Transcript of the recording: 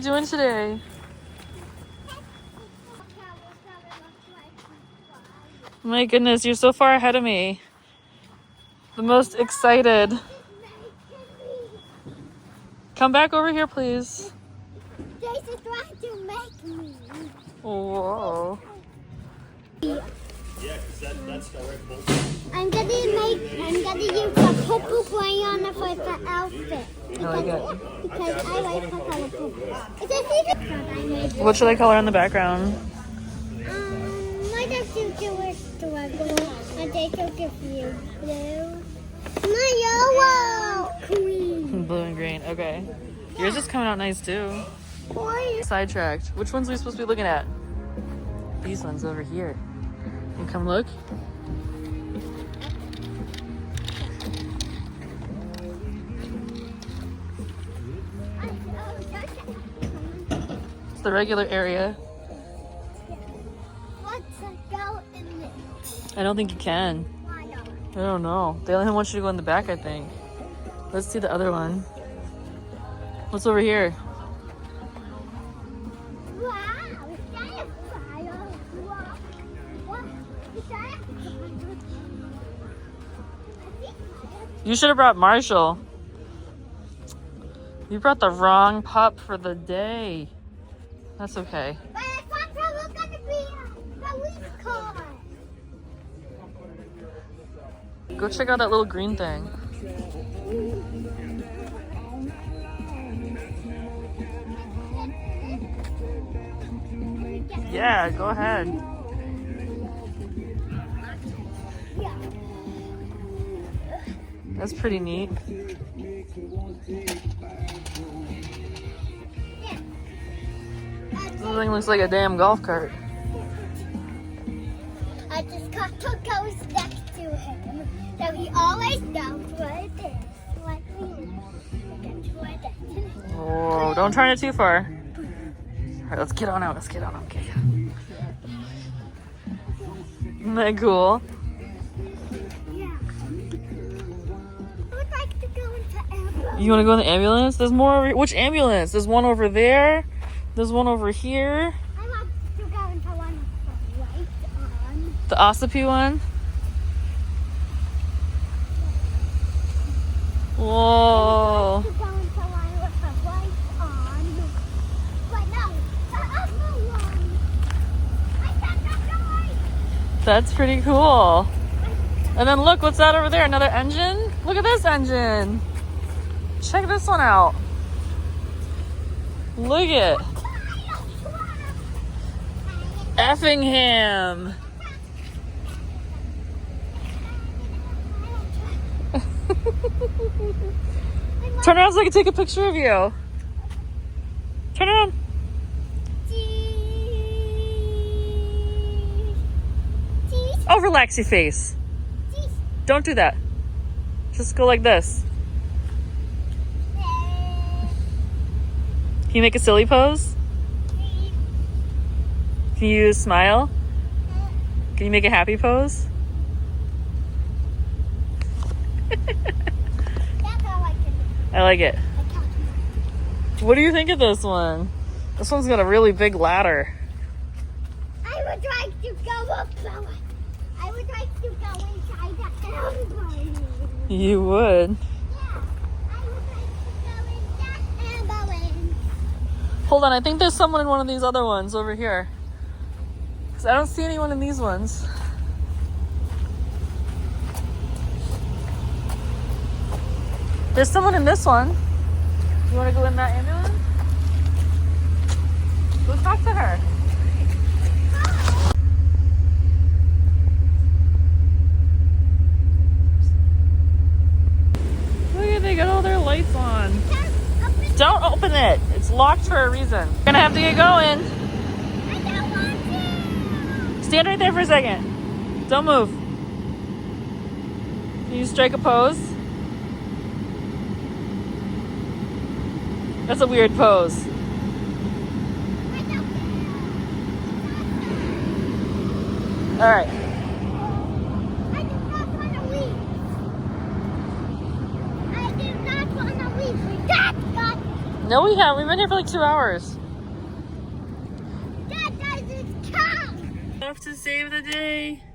doing today? My goodness, you're so far ahead of me. The most excited. Come back over here, please. Jason's trying to make me. Whoa. Yeah, because that's direct bolt. I'm gonna use a purple crayon for the outfit. I like it. Because I like the color purple. What should I color on the background? My dad should do it regular. And they should give you blue. My yellow. Green. Blue and green. Okay. Yours is coming out nice too. Why? Sidetracked. Which ones are we supposed to be looking at? These ones over here. You come look. It's the regular area. Let's go in it. I don't think you can. Why not? I don't know. They only want you to go in the back, I think. Let's see the other one. What's over here? Wow, is that a fire? Wow. What? Is that a fire? You should have brought Marshall. You brought the wrong pup for the day. That's okay. But I thought there was gonna be a police car. Go check out that little green thing. Yeah, go ahead. Yeah. That's pretty neat. This thing looks like a damn golf cart. I just got to go next to him. So he always knows what it is. Like me. Oh, don't turn it too far. All right, let's get on out. Let's get on out. Okay. Isn't that cool? Yeah. I would like to go into ambulance. You want to go in the ambulance? There's more over. Which ambulance? There's one over there. There's one over here. I want to go into one with the lights on. The Ossipee one. Whoa. To go into one with the lights on. But no, the other one. I got the light. That's pretty cool. And then look, what's that over there? Another engine? Look at this engine. Check this one out. Look at Effingham. Turn around so I can take a picture of you. Turn around. Oh, relax your face. Don't do that. Just go like this. Can you make a silly pose? Can you smile? Can you make a happy pose? I like it. What do you think of this one? This one's got a really big ladder. I would like to go up the one. I would like to go inside the ambulance. You would. Yeah, I would like to go in that ambulance. Hold on, I think there's someone in one of these other ones over here. Because I don't see anyone in these ones. There's someone in this one. You want to go in that ambulance? Go talk to her. Look at, they got all their lights on. Don't open it. It's locked for a reason. We're gonna have to get going. I don't want to. Stand right there for a second. Don't move. Can you strike a pose? That's a weird pose. All right. I do not want to leave. I do not want to leave. We got. No, we haven't. We've been here for like 2 hours. off to save the day.